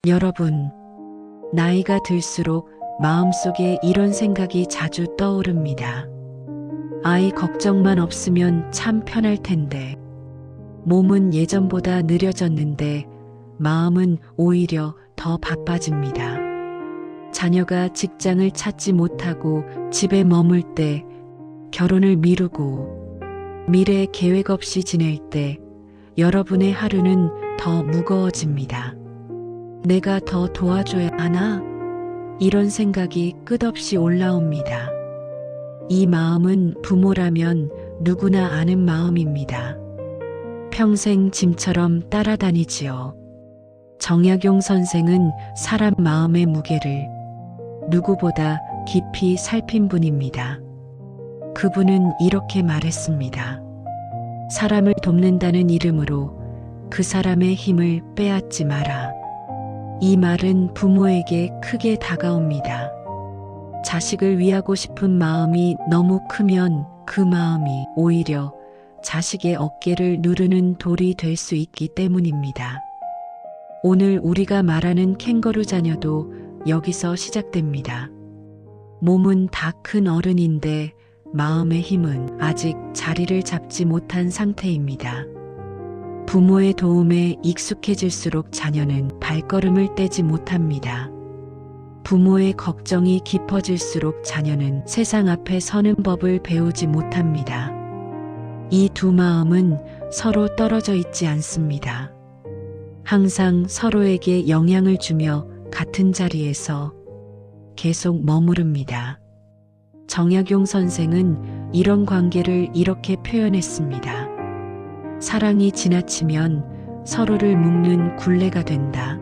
여러분, 나이가 들수록 마음속에 이런 생각이 자주 떠오릅니다. 아이 걱정만 없으면 참 편할 텐데. 몸은 예전보다 느려졌는데 마음은 오히려 더 바빠집니다. 자녀가 직장을 찾지 못하고 집에 머물 때, 결혼을 미루고 미래 계획 없이 지낼 때 여러분의 하루는 더 무거워집니다. 내가 더 도와줘야 하나? 이런 생각이 끝없이 올라옵니다. 이 마음은 부모라면 누구나 아는 마음입니다. 평생 짐처럼 따라다니지요. 정약용 선생은 사람 마음의 무게를 누구보다 깊이 살핀 분입니다. 그분은 이렇게 말했습니다. 사람을 돕는다는 이름으로 그 사람의 힘을 빼앗지 마라. 이 말은 부모에게 크게 다가옵니다. 자식을 위하고 싶은 마음이 너무 크면 그 마음이 오히려 자식의 어깨를 누르는 돌이 될 수 있기 때문입니다. 오늘 우리가 말하는 캥거루 자녀도 여기서 시작됩니다. 몸은 다 큰 어른인데 마음의 힘은 아직 자리를 잡지 못한 상태입니다. 부모의 도움에 익숙해질수록 자녀는 발걸음을 떼지 못합니다. 부모의 걱정이 깊어질수록 자녀는 세상 앞에 서는 법을 배우지 못합니다. 이 두 마음은 서로 떨어져 있지 않습니다. 항상 서로에게 영향을 주며 같은 자리에서 계속 머무릅니다. 정약용 선생은 이런 관계를 이렇게 표현했습니다. 사랑이 지나치면 서로를 묶는 굴레가 된다.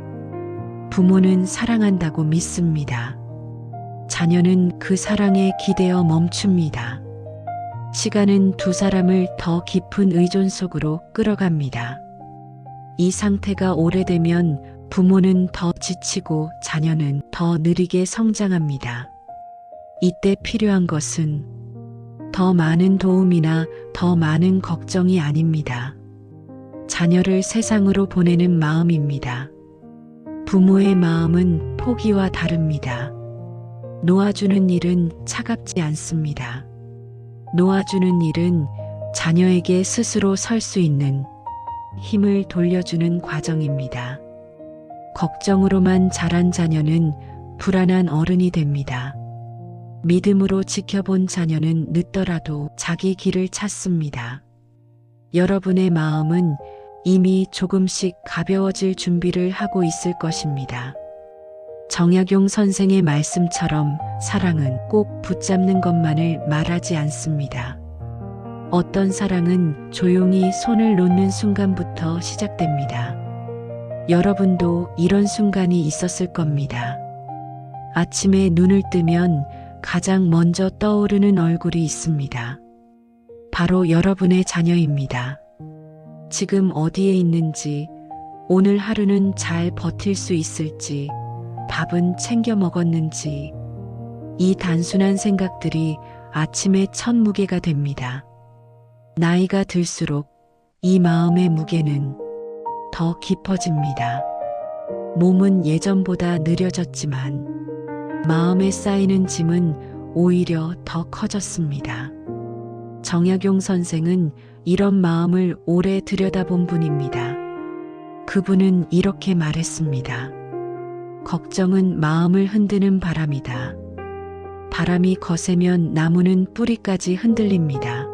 부모는 사랑한다고 믿습니다. 자녀는 그 사랑에 기대어 멈춥니다. 시간은 두 사람을 더 깊은 의존 속으로 끌어갑니다. 이 상태가 오래되면 부모는 더 지치고 자녀는 더 느리게 성장합니다. 이때 필요한 것은 더 많은 도움이나 더 많은 걱정이 아닙니다. 자녀를 세상으로 보내는 마음입니다. 부모의 마음은 포기와 다릅니다. 놓아주는 일은 차갑지 않습니다. 놓아주는 일은 자녀에게 스스로 설 수 있는 힘을 돌려주는 과정입니다. 걱정으로만 자란 자녀는 불안한 어른이 됩니다. 믿음으로 지켜본 자녀는 늦더라도 자기 길을 찾습니다. 여러분의 마음은 이미 조금씩 가벼워질 준비를 하고 있을 것입니다. 정약용 선생의 말씀처럼 사랑은 꼭 붙잡는 것만을 말하지 않습니다. 어떤 사랑은 조용히 손을 놓는 순간부터 시작됩니다. 여러분도 이런 순간이 있었을 겁니다. 아침에 눈을 뜨면 가장 먼저 떠오르는 얼굴이 있습니다. 바로 여러분의 자녀입니다. 지금 어디에 있는지, 오늘 하루는 잘 버틸 수 있을지, 밥은 챙겨 먹었는지, 이 단순한 생각들이 아침의 첫 무게가 됩니다. 나이가 들수록 이 마음의 무게는 더 깊어집니다. 몸은 예전보다 느려졌지만 마음에 쌓이는 짐은 오히려 더 커졌습니다. 정약용 선생은 이런 마음을 오래 들여다본 분입니다. 그분은 이렇게 말했습니다. 걱정은 마음을 흔드는 바람이다. 바람이 거세면 나무는 뿌리까지 흔들립니다.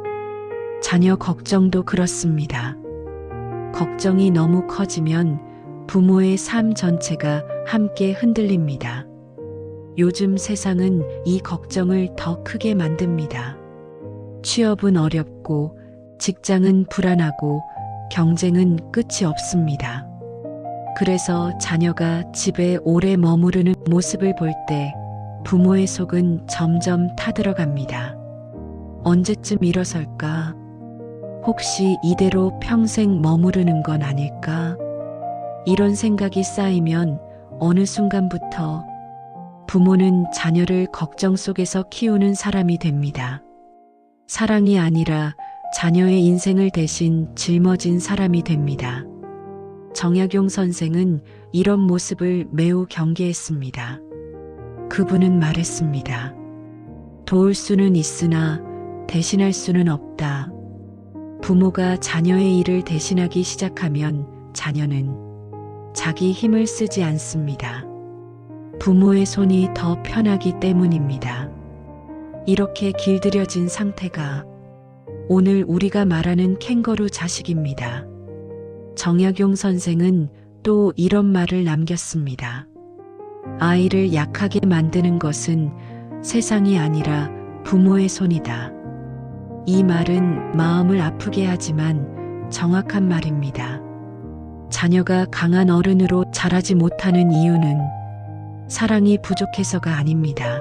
자녀 걱정도 그렇습니다. 걱정이 너무 커지면 부모의 삶 전체가 함께 흔들립니다. 요즘 세상은 이 걱정을 더 크게 만듭니다. 취업은 어렵고 직장은 불안하고 경쟁은 끝이 없습니다. 그래서 자녀가 집에 오래 머무르는 모습을 볼 때 부모의 속은 점점 타들어갑니다. 언제쯤 일어설까? 혹시 이대로 평생 머무르는 건 아닐까? 이런 생각이 쌓이면 어느 순간부터 부모는 자녀를 걱정 속에서 키우는 사람이 됩니다. 사랑이 아니라 자녀의 인생을 대신 짊어진 사람이 됩니다. 정약용 선생은 이런 모습을 매우 경계했습니다. 그분은 말했습니다. 도울 수는 있으나 대신할 수는 없다. 부모가 자녀의 일을 대신하기 시작하면 자녀는 자기 힘을 쓰지 않습니다. 부모의 손이 더 편하기 때문입니다. 이렇게 길들여진 상태가 오늘 우리가 말하는 캥거루 자식입니다. 정약용 선생은 또 이런 말을 남겼습니다. 아이를 약하게 만드는 것은 세상이 아니라 부모의 손이다. 이 말은 마음을 아프게 하지만 정확한 말입니다. 자녀가 강한 어른으로 자라지 못하는 이유는 사랑이 부족해서가 아닙니다.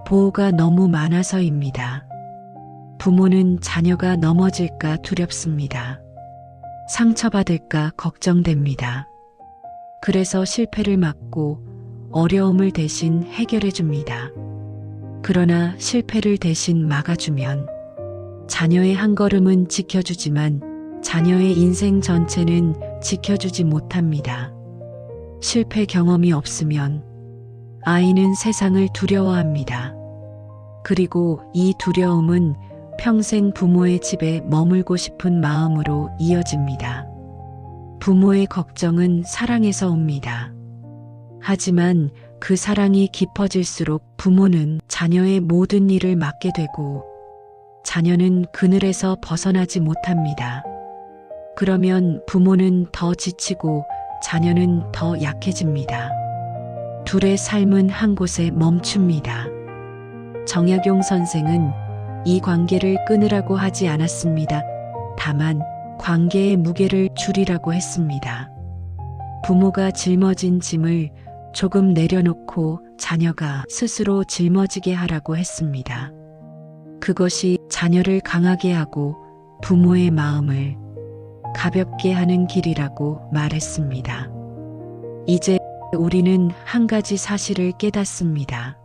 보호가 너무 많아서입니다. 부모는 자녀가 넘어질까 두렵습니다. 상처받을까 걱정됩니다. 그래서 실패를 막고 어려움을 대신 해결해 줍니다. 그러나 실패를 대신 막아주면 자녀의 한 걸음은 지켜주지만 자녀의 인생 전체는 지켜주지 못합니다. 실패 경험이 없으면 아이는 세상을 두려워합니다. 그리고 이 두려움은 평생 부모의 집에 머물고 싶은 마음으로 이어집니다. 부모의 걱정은 사랑에서 옵니다. 하지만 그 사랑이 깊어질수록 부모는 자녀의 모든 일을 맡게 되고 자녀는 그늘에서 벗어나지 못합니다. 그러면 부모는 더 지치고 자녀는 더 약해집니다. 둘의 삶은 한 곳에 멈춥니다. 정약용 선생은 이 관계를 끊으라고 하지 않았습니다. 다만 관계의 무게를 줄이라고 했습니다. 부모가 짊어진 짐을 조금 내려놓고 자녀가 스스로 짊어지게 하라고 했습니다. 그것이 자녀를 강하게 하고 부모의 마음을 가볍게 하는 길이라고 말했습니다. 이제 우리는 한 가지 사실을 깨닫습니다.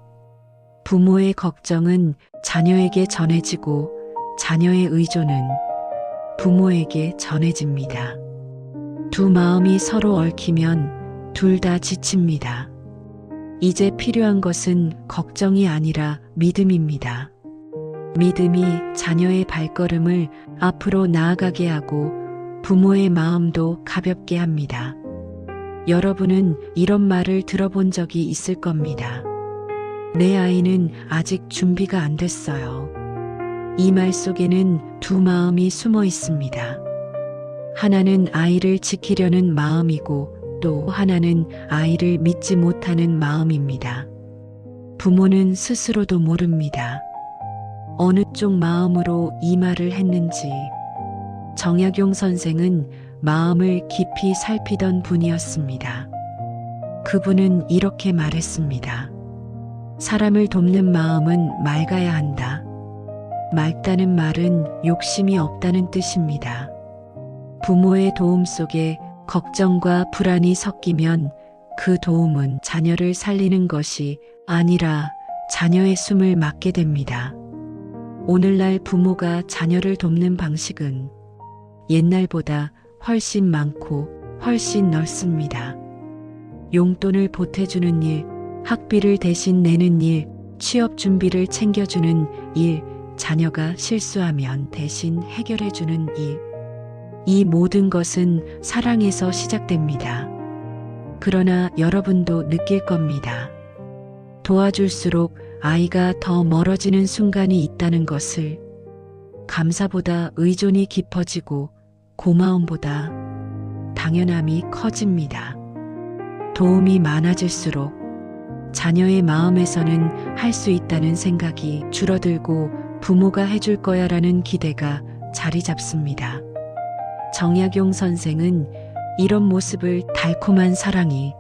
부모의 걱정은 자녀에게 전해지고 자녀의 의존은 부모에게 전해집니다. 두 마음이 서로 얽히면 둘 다 지칩니다. 이제 필요한 것은 걱정이 아니라 믿음입니다. 믿음이 자녀의 발걸음을 앞으로 나아가게 하고 부모의 마음도 가볍게 합니다. 여러분은 이런 말을 들어본 적이 있을 겁니다. 내 아이는 아직 준비가 안 됐어요. 이 말 속에는 두 마음이 숨어 있습니다. 하나는 아이를 지키려는 마음이고 또 하나는 아이를 믿지 못하는 마음입니다. 부모는 스스로도 모릅니다. 어느 쪽 마음으로 이 말을 했는지. 정약용 선생은 마음을 깊이 살피던 분이었습니다. 그분은 이렇게 말했습니다. 사람을 돕는 마음은 맑아야 한다. 맑다는 말은 욕심이 없다는 뜻입니다. 부모의 도움 속에 걱정과 불안이 섞이면 그 도움은 자녀를 살리는 것이 아니라 자녀의 숨을 막게 됩니다. 오늘날 부모가 자녀를 돕는 방식은 옛날보다 훨씬 많고 훨씬 넓습니다. 용돈을 보태주는 일, 학비를 대신 내는 일, 취업 준비를 챙겨주는 일, 자녀가 실수하면 대신 해결해주는 일. 이 모든 것은 사랑에서 시작됩니다. 그러나 여러분도 느낄 겁니다. 도와줄수록 아이가 더 멀어지는 순간이 있다는 것을. 감사보다 의존이 깊어지고 고마움보다 당연함이 커집니다. 도움이 많아질수록 자녀의 마음에서는 할 수 있다는 생각이 줄어들고 부모가 해줄 거야 라는 기대가 자리 잡습니다. 정약용 선생은 이런 모습을 달콤한 사랑이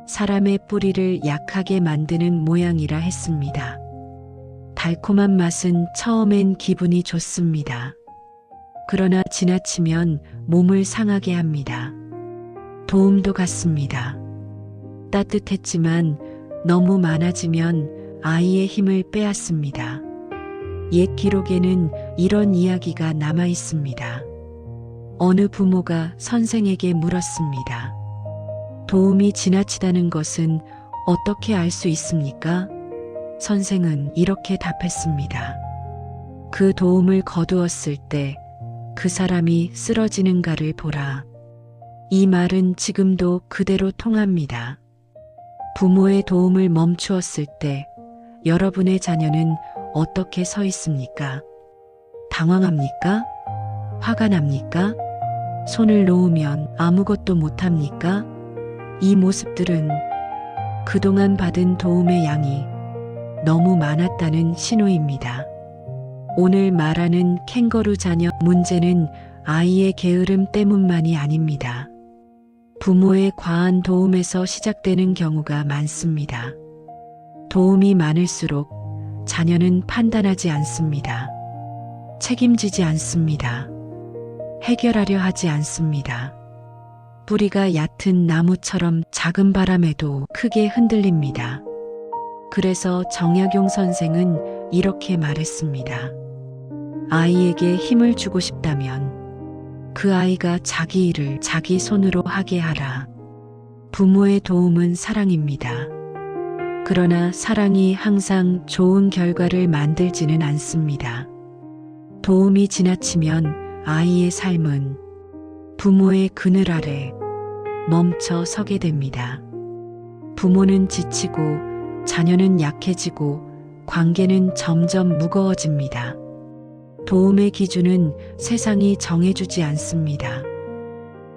사람의 뿌리를 약하게 만드는 모양이라 했습니다. 달콤한 맛은 처음엔 기분이 좋습니다. 그러나 지나치면 몸을 상하게 합니다. 도움도 같습니다. 따뜻했지만 너무 많아지면 아이의 힘을 빼앗습니다. 옛 기록에는 이런 이야기가 남아 있습니다. 어느 부모가 선생에게 물었습니다. 도움이 지나치다는 것은 어떻게 알 수 있습니까? 선생은 이렇게 답했습니다. 그 도움을 거두었을 때 그 사람이 쓰러지는가를 보라. 이 말은 지금도 그대로 통합니다. 부모의 도움을 멈추었을 때 여러분의 자녀는 어떻게 서 있습니까? 당황합니까? 화가 납니까? 손을 놓으면 아무것도 못합니까? 이 모습들은 그동안 받은 도움의 양이 너무 많았다는 신호입니다. 오늘 말하는 캥거루 자녀 문제는 아이의 게으름 때문만이 아닙니다. 부모의 과한 도움에서 시작되는 경우가 많습니다. 도움이 많을수록 자녀는 판단하지 않습니다. 책임지지 않습니다. 해결하려 하지 않습니다. 뿌리가 얕은 나무처럼 작은 바람에도 크게 흔들립니다. 그래서 정약용 선생은 이렇게 말했습니다. 아이에게 힘을 주고 싶다면 그 아이가 자기 일을 자기 손으로 하게 하라. 부모의 도움은 사랑입니다. 그러나 사랑이 항상 좋은 결과를 만들지는 않습니다. 도움이 지나치면 아이의 삶은 부모의 그늘 아래 멈춰 서게 됩니다. 부모는 지치고 자녀는 약해지고 관계는 점점 무거워집니다. 도움의 기준은 세상이 정해주지 않습니다.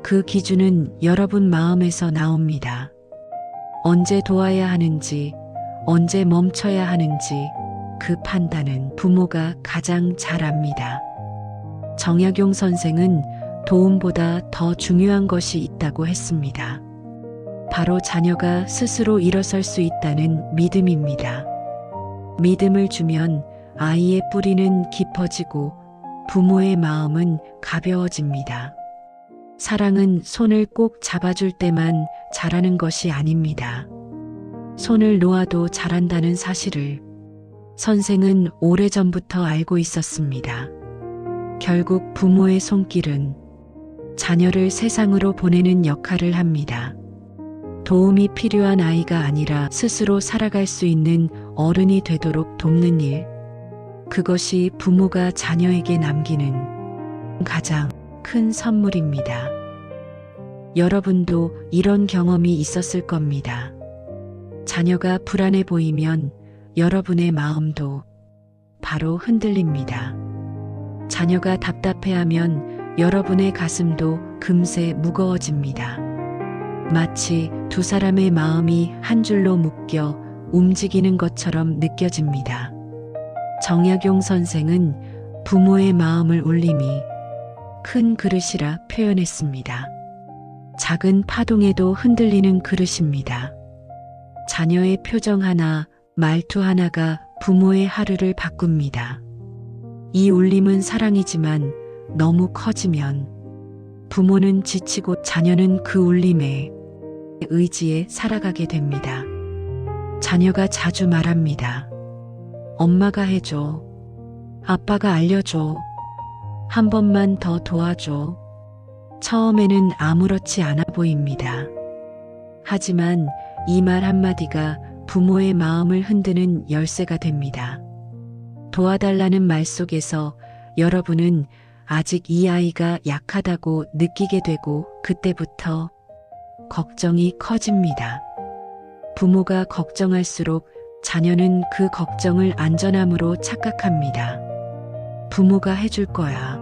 그 기준은 여러분 마음에서 나옵니다. 언제 도와야 하는지, 언제 멈춰야 하는지 그 판단은 부모가 가장 잘 압니다. 정약용 선생은 도움보다 더 중요한 것이 있다고 했습니다. 바로 자녀가 스스로 일어설 수 있다는 믿음입니다. 믿음을 주면 아이의 뿌리는 깊어지고 부모의 마음은 가벼워집니다. 사랑은 손을 꼭 잡아줄 때만 자라는 것이 아닙니다. 손을 놓아도 자란다는 사실을 선생은 오래전부터 알고 있었습니다. 결국 부모의 손길은 자녀를 세상으로 보내는 역할을 합니다. 도움이 필요한 아이가 아니라 스스로 살아갈 수 있는 어른이 되도록 돕는 일, 그것이 부모가 자녀에게 남기는 가장 큰 선물입니다. 여러분도 이런 경험이 있었을 겁니다. 자녀가 불안해 보이면 여러분의 마음도 바로 흔들립니다. 자녀가 답답해하면 여러분의 가슴도 금세 무거워집니다. 마치 두 사람의 마음이 한 줄로 묶여 움직이는 것처럼 느껴집니다. 정약용 선생은 부모의 마음을 울림이 큰 그릇이라 표현했습니다. 작은 파동에도 흔들리는 그릇입니다. 자녀의 표정 하나, 말투 하나가 부모의 하루를 바꿉니다. 이 울림은 사랑이지만 너무 커지면 부모는 지치고 자녀는 그 울림에 의지에 살아가게 됩니다. 자녀가 자주 말합니다. 엄마가 해줘. 아빠가 알려줘. 한 번만 더 도와줘. 처음에는 아무렇지 않아 보입니다. 하지만 이 말 한마디가 부모의 마음을 흔드는 열쇠가 됩니다. 도와달라는 말 속에서 여러분은 아직 이 아이가 약하다고 느끼게 되고 그때부터 걱정이 커집니다. 부모가 걱정할수록 자녀는 그 걱정을 안전함으로 착각합니다. 부모가 해줄 거야.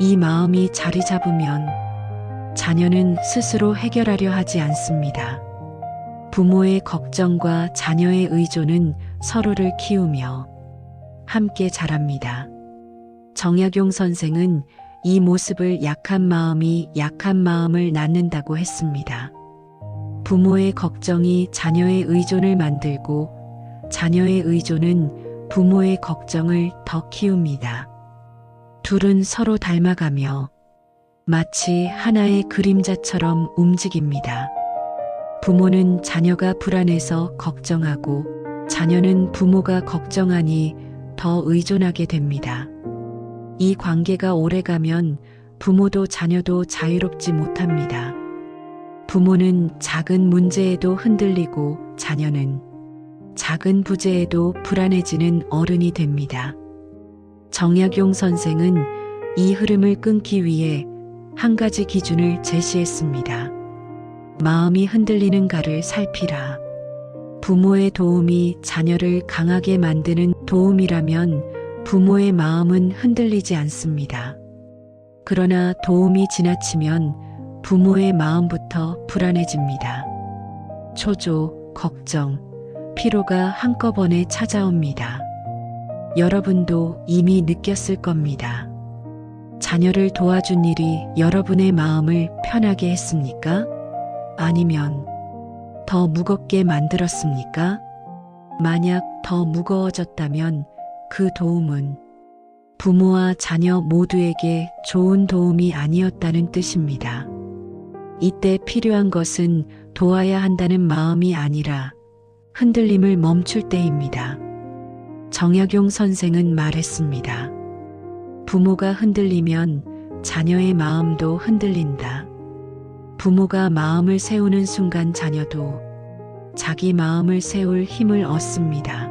이 마음이 자리 잡으면 자녀는 스스로 해결하려 하지 않습니다. 부모의 걱정과 자녀의 의존은 서로를 키우며 함께 자랍니다. 정약용 선생은 이 모습을 약한 마음이 약한 마음을 낳는다고 했습니다. 부모의 걱정이 자녀의 의존을 만들고 자녀의 의존은 부모의 걱정을 더 키웁니다. 둘은 서로 닮아가며 마치 하나의 그림자처럼 움직입니다. 부모는 자녀가 불안해서 걱정하고 자녀는 부모가 걱정하니 더 의존하게 됩니다. 이 관계가 오래가면 부모도 자녀도 자유롭지 못합니다. 부모는 작은 문제에도 흔들리고 자녀는 작은 부재에도 불안해지는 어른이 됩니다. 정약용 선생은 이 흐름을 끊기 위해 한 가지 기준을 제시했습니다. 마음이 흔들리는가를 살피라. 부모의 도움이 자녀를 강하게 만드는 도움이라면 부모의 마음은 흔들리지 않습니다. 그러나 도움이 지나치면 부모의 마음부터 불안해집니다. 초조, 걱정, 피로가 한꺼번에 찾아옵니다. 여러분도 이미 느꼈을 겁니다. 자녀를 도와준 일이 여러분의 마음을 편하게 했습니까? 아니면 더 무겁게 만들었습니까? 만약 더 무거워졌다면 그 도움은 부모와 자녀 모두에게 좋은 도움이 아니었다는 뜻입니다. 이때 필요한 것은 도와야 한다는 마음이 아니라 흔들림을 멈출 때입니다. 정약용 선생은 말했습니다. 부모가 흔들리면 자녀의 마음도 흔들린다. 부모가 마음을 세우는 순간 자녀도 자기 마음을 세울 힘을 얻습니다.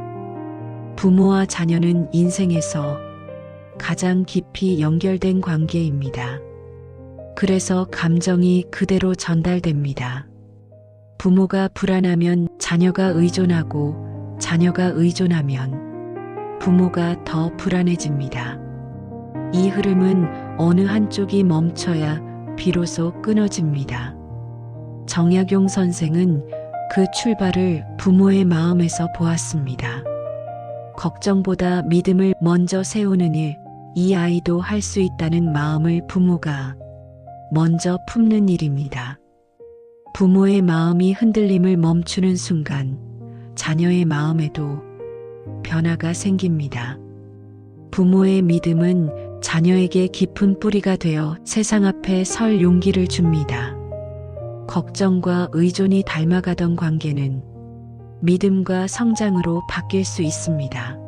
부모와 자녀는 인생에서 가장 깊이 연결된 관계입니다. 그래서 감정이 그대로 전달됩니다. 부모가 불안하면 자녀가 의존하고 자녀가 의존하면 부모가 더 불안해집니다. 이 흐름은 어느 한쪽이 멈춰야 비로소 끊어집니다. 정약용 선생은 그 출발을 부모의 마음에서 보았습니다. 걱정보다 믿음을 먼저 세우는 일, 이 아이도 할 수 있다는 마음을 부모가 먼저 품는 일입니다. 부모의 마음이 흔들림을 멈추는 순간 자녀의 마음에도 변화가 생깁니다. 부모의 믿음은 자녀에게 깊은 뿌리가 되어 세상 앞에 설 용기를 줍니다. 걱정과 의존이 닮아가던 관계는 믿음과 성장으로 바뀔 수 있습니다.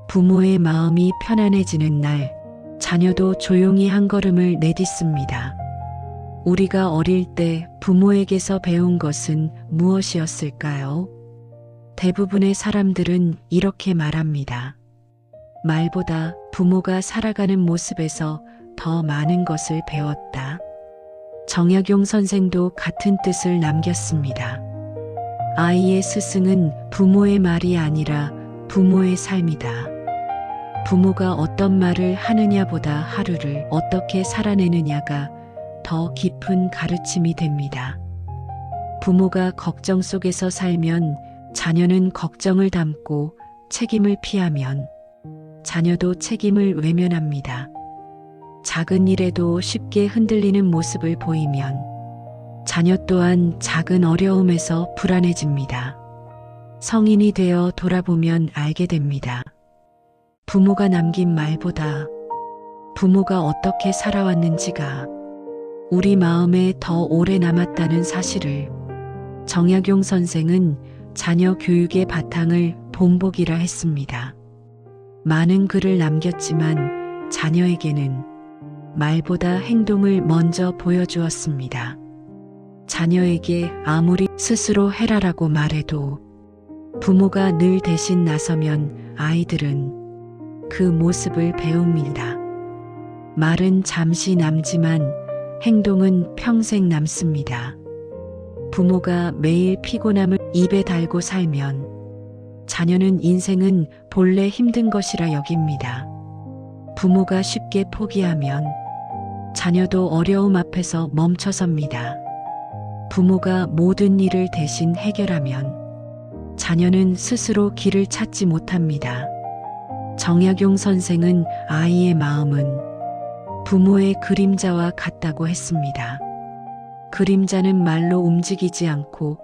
부모의 마음이 편안해지는 날, 자녀도 조용히 한 걸음을 내딛습니다. 우리가 어릴 때 부모에게서 배운 것은 무엇이었을까요? 대부분의 사람들은 이렇게 말합니다. 말보다 부모가 살아가는 모습에서 더 많은 것을 배웠다. 정약용 선생도 같은 뜻을 남겼습니다. 아이의 스승은 부모의 말이 아니라 부모의 삶이다. 부모가 어떤 말을 하느냐보다 하루를 어떻게 살아내느냐가 더 깊은 가르침이 됩니다. 부모가 걱정 속에서 살면 자녀는 걱정을 담고 책임을 피하면 자녀도 책임을 외면합니다. 작은 일에도 쉽게 흔들리는 모습을 보이면 자녀 또한 작은 어려움에서 불안해집니다. 성인이 되어 돌아보면 알게 됩니다. 부모가 남긴 말보다 부모가 어떻게 살아왔는지가 우리 마음에 더 오래 남았다는 사실을 정약용 선생은 자녀 교육의 바탕을 본보기라 했습니다. 많은 글을 남겼지만 자녀에게는 말보다 행동을 먼저 보여주었습니다. 자녀에게 아무리 스스로 해라라고 말해도 부모가 늘 대신 나서면 아이들은 그 모습을 배웁니다. 말은 잠시 남지만 행동은 평생 남습니다. 부모가 매일 피곤함을 입에 달고 살면 자녀는 인생은 본래 힘든 것이라 여깁니다. 부모가 쉽게 포기하면 자녀도 어려움 앞에서 멈춰섭니다. 부모가 모든 일을 대신 해결하면 자녀는 스스로 길을 찾지 못합니다. 정약용 선생은 아이의 마음은 부모의 그림자와 같다고 했습니다. 그림자는 말로 움직이지 않고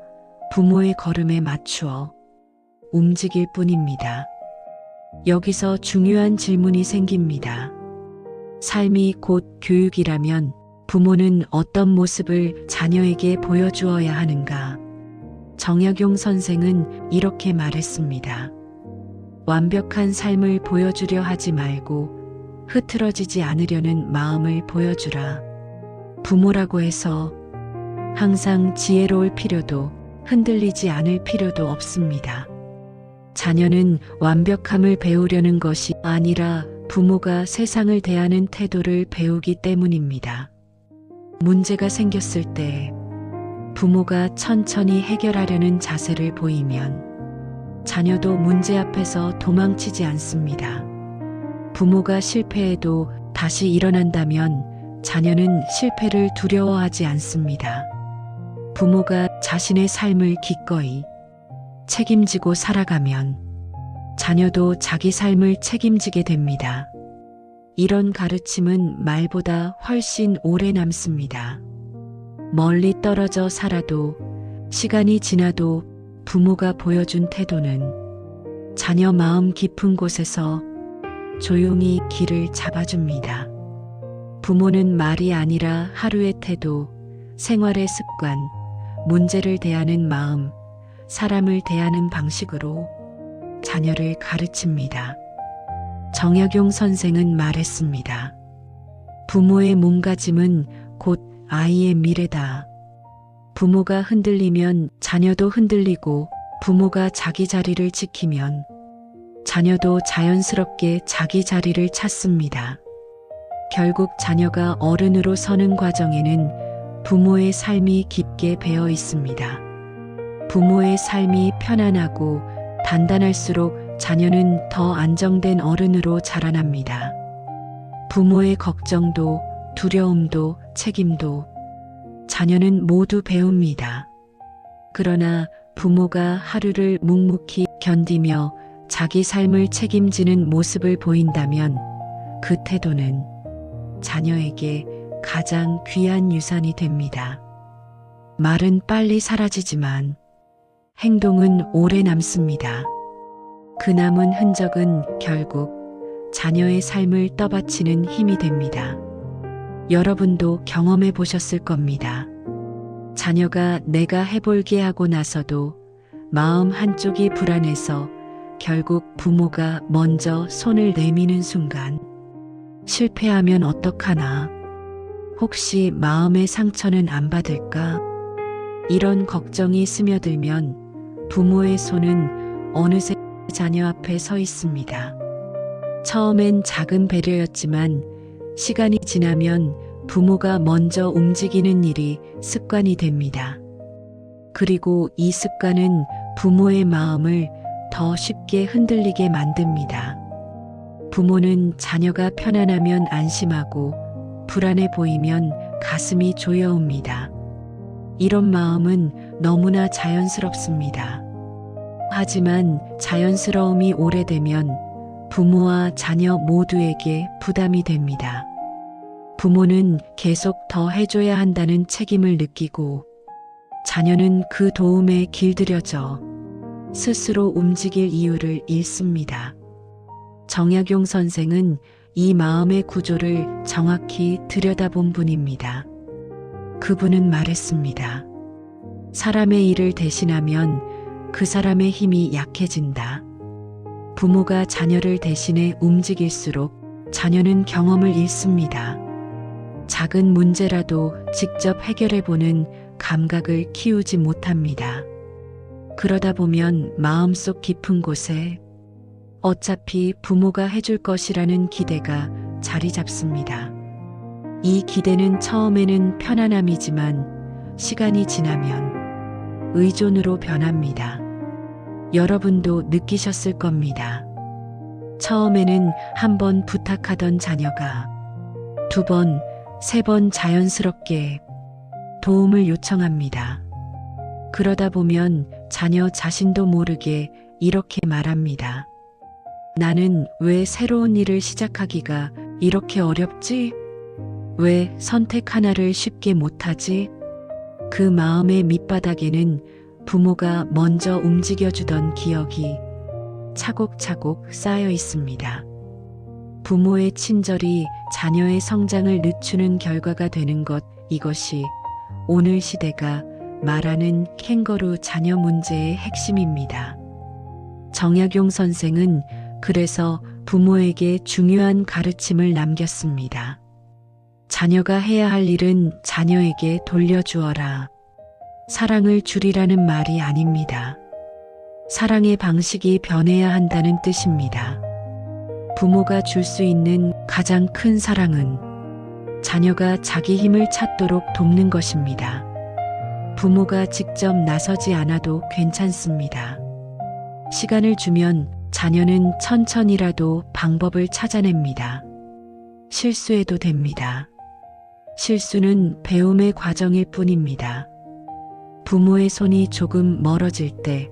부모의 걸음에 맞추어 움직일 뿐입니다. 여기서 중요한 질문이 생깁니다. 삶이 곧 교육이라면 부모는 어떤 모습을 자녀에게 보여주어야 하는가? 정약용 선생은 이렇게 말했습니다. 완벽한 삶을 보여주려 하지 말고 흐트러지지 않으려는 마음을 보여주라. 부모라고 해서 항상 지혜로울 필요도 흔들리지 않을 필요도 없습니다. 자녀는 완벽함을 배우려는 것이 아니라 부모가 세상을 대하는 태도를 배우기 때문입니다. 문제가 생겼을 때 부모가 천천히 해결하려는 자세를 보이면 자녀도 문제 앞에서 도망치지 않습니다. 부모가 실패해도 다시 일어난다면 자녀는 실패를 두려워하지 않습니다. 부모가 자신의 삶을 기꺼이 책임지고 살아가면 자녀도 자기 삶을 책임지게 됩니다. 이런 가르침은 말보다 훨씬 오래 남습니다. 멀리 떨어져 살아도 시간이 지나도 부모가 보여준 태도는 자녀 마음 깊은 곳에서 조용히 길을 잡아줍니다. 부모는 말이 아니라 하루의 태도, 생활의 습관, 문제를 대하는 마음, 사람을 대하는 방식으로 자녀를 가르칩니다. 정약용 선생은 말했습니다. 부모의 몸가짐은 곧 아이의 미래다. 부모가 흔들리면 자녀도 흔들리고 부모가 자기 자리를 지키면 자녀도 자연스럽게 자기 자리를 찾습니다. 결국 자녀가 어른으로 서는 과정에는 부모의 삶이 깊게 배어 있습니다. 부모의 삶이 편안하고 단단할수록 자녀는 더 안정된 어른으로 자라납니다. 부모의 걱정도 두려움도 책임도 자녀는 모두 배웁니다. 그러나 부모가 하루를 묵묵히 견디며 자기 삶을 책임지는 모습을 보인다면 그 태도는 자녀에게 가장 귀한 유산이 됩니다. 말은 빨리 사라지지만 행동은 오래 남습니다. 그 남은 흔적은 결국 자녀의 삶을 떠받치는 힘이 됩니다. 여러분도 경험해 보셨을 겁니다. 자녀가 내가 해볼게 하고 나서도 마음 한쪽이 불안해서 결국 부모가 먼저 손을 내미는 순간 실패하면 어떡하나? 혹시 마음의 상처는 안 받을까? 이런 걱정이 스며들면 부모의 손은 어느새 자녀 앞에 서 있습니다. 처음엔 작은 배려였지만 시간이 지나면 부모가 먼저 움직이는 일이 습관이 됩니다. 그리고 이 습관은 부모의 마음을 더 쉽게 흔들리게 만듭니다. 부모는 자녀가 편안하면 안심하고 불안해 보이면 가슴이 조여옵니다. 이런 마음은 너무나 자연스럽습니다. 하지만 자연스러움이 오래되면 부모와 자녀 모두에게 부담이 됩니다. 부모는 계속 더 해줘야 한다는 책임을 느끼고 자녀는 그 도움에 길들여져 스스로 움직일 이유를 잃습니다. 정약용 선생은 이 마음의 구조를 정확히 들여다본 분입니다. 그분은 말했습니다. 사람의 일을 대신하면 그 사람의 힘이 약해진다. 부모가 자녀를 대신해 움직일수록 자녀는 경험을 잃습니다. 작은 문제라도 직접 해결해보는 감각을 키우지 못합니다. 그러다 보면 마음속 깊은 곳에 어차피 부모가 해줄 것이라는 기대가 자리 잡습니다. 이 기대는 처음에는 편안함이지만 시간이 지나면 의존으로 변합니다. 여러분도 느끼셨을 겁니다. 처음에는 한 번 부탁하던 자녀가 두 번, 세 번 자연스럽게 도움을 요청합니다. 그러다 보면 자녀 자신도 모르게 이렇게 말합니다. 나는 왜 새로운 일을 시작하기가 이렇게 어렵지? 왜 선택 하나를 쉽게 못하지? 그 마음의 밑바닥에는 부모가 먼저 움직여주던 기억이 차곡차곡 쌓여 있습니다. 부모의 친절이 자녀의 성장을 늦추는 결과가 되는 것, 이것이 오늘 시대가 말하는 캥거루 자녀 문제의 핵심입니다. 정약용 선생은 그래서 부모에게 중요한 가르침을 남겼습니다. 자녀가 해야 할 일은 자녀에게 돌려주어라. 사랑을 줄이라는 말이 아닙니다. 사랑의 방식이 변해야 한다는 뜻입니다. 부모가 줄 수 있는 가장 큰 사랑은 자녀가 자기 힘을 찾도록 돕는 것입니다. 부모가 직접 나서지 않아도 괜찮습니다. 시간을 주면 자녀는 천천히라도 방법을 찾아냅니다. 실수해도 됩니다. 실수는 배움의 과정일 뿐입니다. 부모의 손이 조금 멀어질 때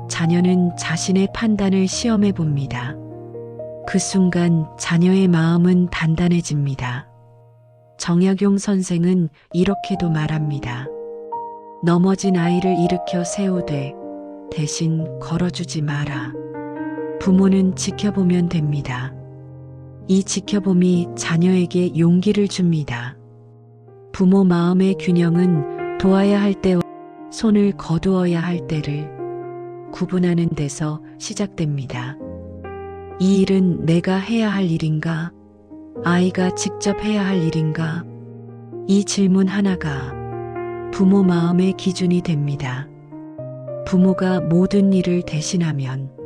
자녀는 자신의 판단을 시험해 봅니다. 그 순간 자녀의 마음은 단단해집니다. 정약용 선생은 이렇게도 말합니다. 넘어진 아이를 일으켜 세우되 대신 걸어주지 마라. 부모는 지켜보면 됩니다. 이 지켜봄이 자녀에게 용기를 줍니다. 부모 마음의 균형은 도와야 할 때와 손을 거두어야 할 때를 구분하는 데서 시작됩니다. 이 일은 내가 해야 할 일인가? 아이가 직접 해야 할 일인가? 이 질문 하나가 부모 마음의 기준이 됩니다. 부모가 모든 일을 대신하면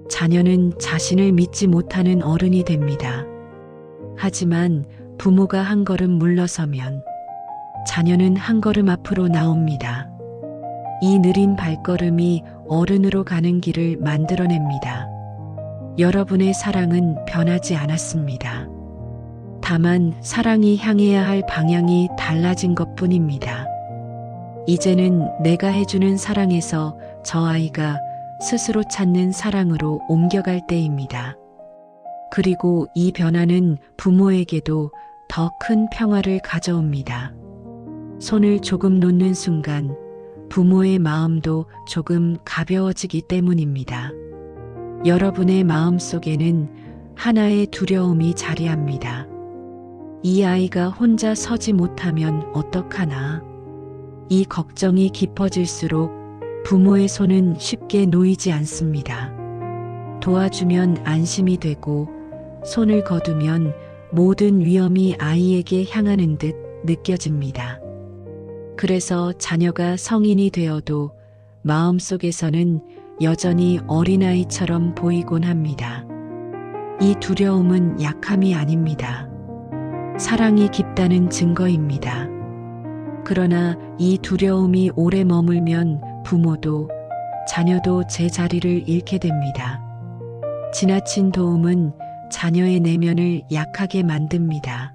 자녀는 자신을 믿지 못하는 어른이 됩니다. 하지만 부모가 한 걸음 물러서면 자녀는 한 걸음 앞으로 나옵니다. 이 느린 발걸음이 어른으로 가는 길을 만들어냅니다. 여러분의 사랑은 변하지 않았습니다. 다만 사랑이 향해야 할 방향이 달라진 것뿐입니다. 이제는 내가 해주는 사랑에서 저 아이가 스스로 찾는 사랑으로 옮겨갈 때입니다. 그리고 이 변화는 부모에게도 더 큰 평화를 가져옵니다. 손을 조금 놓는 순간 부모의 마음도 조금 가벼워지기 때문입니다. 여러분의 마음 속에는 하나의 두려움이 자리합니다. 이 아이가 혼자 서지 못하면 어떡하나? 이 걱정이 깊어질수록 부모의 손은 쉽게 놓이지 않습니다. 도와주면 안심이 되고 손을 거두면 모든 위험이 아이에게 향하는 듯 느껴집니다. 그래서 자녀가 성인이 되어도 마음속에서는 여전히 어린아이처럼 보이곤 합니다. 이 두려움은 약함이 아닙니다. 사랑이 깊다는 증거입니다. 그러나 이 두려움이 오래 머물면 부모도 자녀도 제자리를 잃게 됩니다. 지나친 도움은 자녀의 내면을 약하게 만듭니다.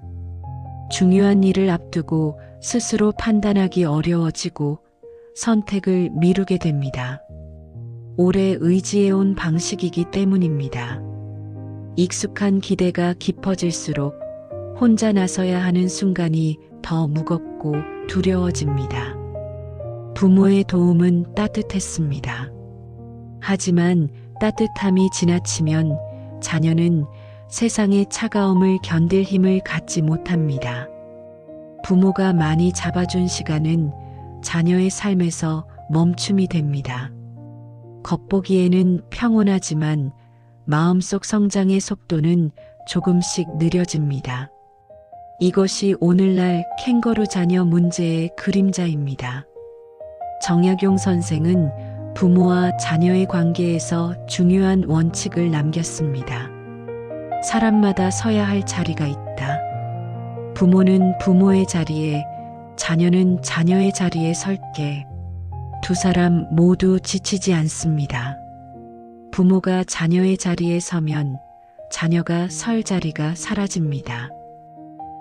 중요한 일을 앞두고 스스로 판단하기 어려워지고 선택을 미루게 됩니다. 오래 의지해온 방식이기 때문입니다. 익숙한 기대가 깊어질수록 혼자 나서야 하는 순간이 더 무겁고 두려워집니다. 부모의 도움은 따뜻했습니다. 하지만 따뜻함이 지나치면 자녀는 세상의 차가움을 견딜 힘을 갖지 못합니다. 부모가 많이 잡아준 시간은 자녀의 삶에서 멈춤이 됩니다. 겉보기에는 평온하지만 마음속 성장의 속도는 조금씩 느려집니다. 이것이 오늘날 캥거루 자녀 문제의 그림자입니다. 정약용 선생은 부모와 자녀의 관계에서 중요한 원칙을 남겼습니다. 사람마다 서야 할 자리가 있다. 부모는 부모의 자리에, 자녀는 자녀의 자리에 설게. 두 사람 모두 지치지 않습니다. 부모가 자녀의 자리에 서면 자녀가 설 자리가 사라집니다.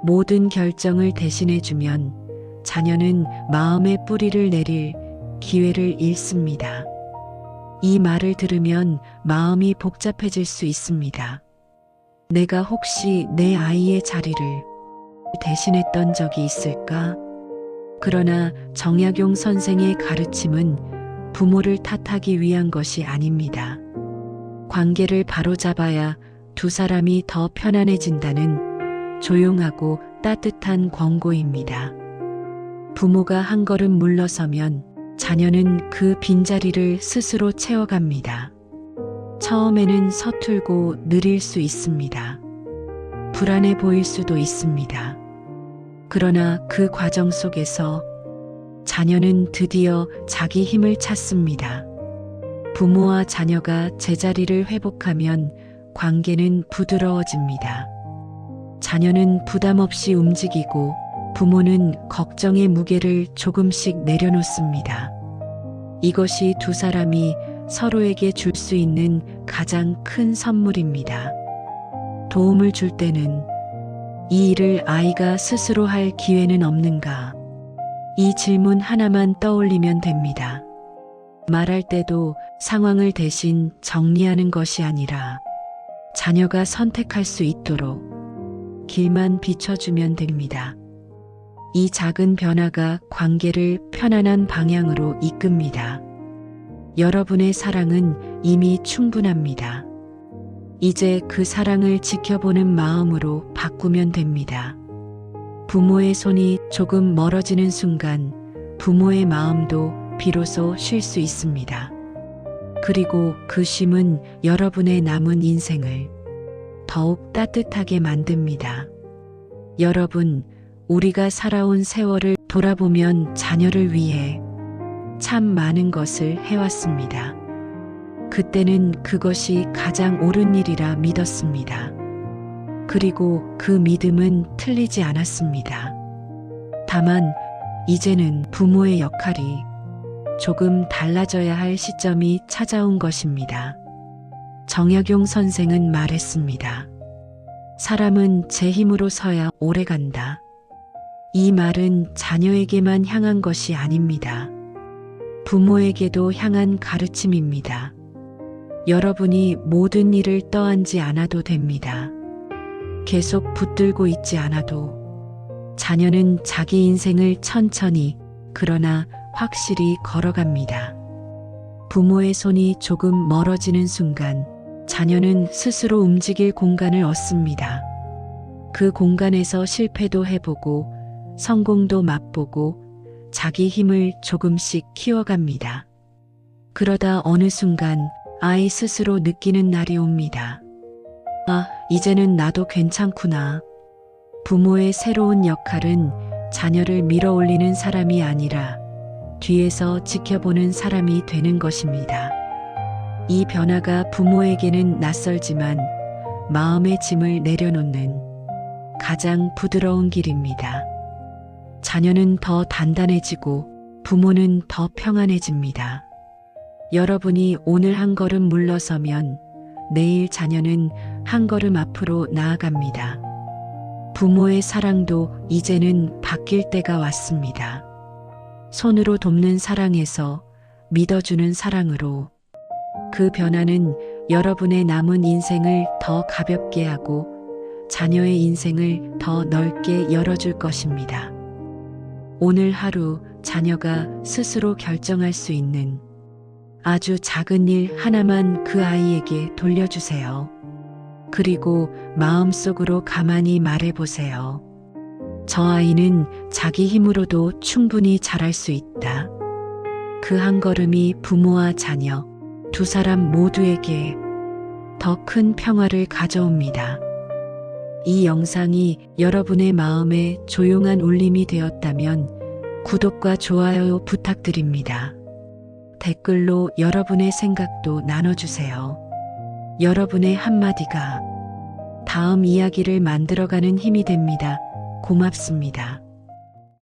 모든 결정을 대신해주면 자녀는 마음의 뿌리를 내릴 기회를 잃습니다. 이 말을 들으면 마음이 복잡해질 수 있습니다. 내가 혹시 내 아이의 자리를 대신했던 적이 있을까? 그러나 정약용 선생의 가르침은 부모를 탓하기 위한 것이 아닙니다. 관계를 바로잡아야 두 사람이 더 편안해진다는 조용하고 따뜻한 권고입니다. 부모가 한 걸음 물러서면 자녀는 그 빈자리를 스스로 채워갑니다. 처음에는 서툴고 느릴 수 있습니다. 불안해 보일 수도 있습니다. 그러나 그 과정 속에서 자녀는 드디어 자기 힘을 찾습니다. 부모와 자녀가 제자리를 회복하면 관계는 부드러워집니다. 자녀는 부담 없이 움직이고 부모는 걱정의 무게를 조금씩 내려놓습니다. 이것이 두 사람이 서로에게 줄 수 있는 가장 큰 선물입니다. 도움을 줄 때는 이 일을 아이가 스스로 할 기회는 없는가? 이 질문 하나만 떠올리면 됩니다. 말할 때도 상황을 대신 정리하는 것이 아니라 자녀가 선택할 수 있도록 길만 비춰주면 됩니다. 이 작은 변화가 관계를 편안한 방향으로 이끕니다. 여러분의 사랑은 이미 충분합니다. 이제 그 사랑을 지켜보는 마음으로 바꾸면 됩니다. 부모의 손이 조금 멀어지는 순간 부모의 마음도 비로소 쉴 수 있습니다. 그리고 그 쉼은 여러분의 남은 인생을 더욱 따뜻하게 만듭니다. 여러분, 우리가 살아온 세월을 돌아보면 자녀를 위해 참 많은 것을 해왔습니다. 그때는 그것이 가장 옳은 일이라 믿었습니다. 그리고 그 믿음은 틀리지 않았습니다. 다만 이제는 부모의 역할이 조금 달라져야 할 시점이 찾아온 것입니다. 정약용 선생은 말했습니다. 사람은 제 힘으로 서야 오래 간다. 이 말은 자녀에게만 향한 것이 아닙니다. 부모에게도 향한 가르침입니다. 여러분이 모든 일을 떠안지 않아도 됩니다. 계속 붙들고 있지 않아도 자녀는 자기 인생을 천천히 그러나 확실히 걸어갑니다. 부모의 손이 조금 멀어지는 순간 자녀는 스스로 움직일 공간을 얻습니다. 그 공간에서 실패도 해보고 성공도 맛보고 자기 힘을 조금씩 키워갑니다. 그러다 어느 순간 아이 스스로 느끼는 날이 옵니다. 아, 이제는 나도 괜찮구나. 부모의 새로운 역할은 자녀를 밀어 올리는 사람이 아니라 뒤에서 지켜보는 사람이 되는 것입니다. 이 변화가 부모에게는 낯설지만 마음의 짐을 내려놓는 가장 부드러운 길입니다. 자녀는 더 단단해지고 부모는 더 평안해집니다. 여러분이 오늘 한 걸음 물러서면 내일 자녀는 한 걸음 앞으로 나아갑니다. 부모의 사랑도 이제는 바뀔 때가 왔습니다. 손으로 돕는 사랑에서 믿어주는 사랑으로 그 변화는 여러분의 남은 인생을 더 가볍게 하고 자녀의 인생을 더 넓게 열어줄 것입니다. 오늘 하루 자녀가 스스로 결정할 수 있는 아주 작은 일 하나만 그 아이에게 돌려주세요. 그리고 마음속으로 가만히 말해보세요. 저 아이는 자기 힘으로도 충분히 잘할 수 있다. 그 한 걸음이 부모와 자녀, 두 사람 모두에게 더 큰 평화를 가져옵니다. 이 영상이 여러분의 마음에 조용한 울림이 되었다면 구독과 좋아요 부탁드립니다. 댓글로 여러분의 생각도 나눠주세요. 여러분의 한마디가 다음 이야기를 만들어가는 힘이 됩니다. 고맙습니다.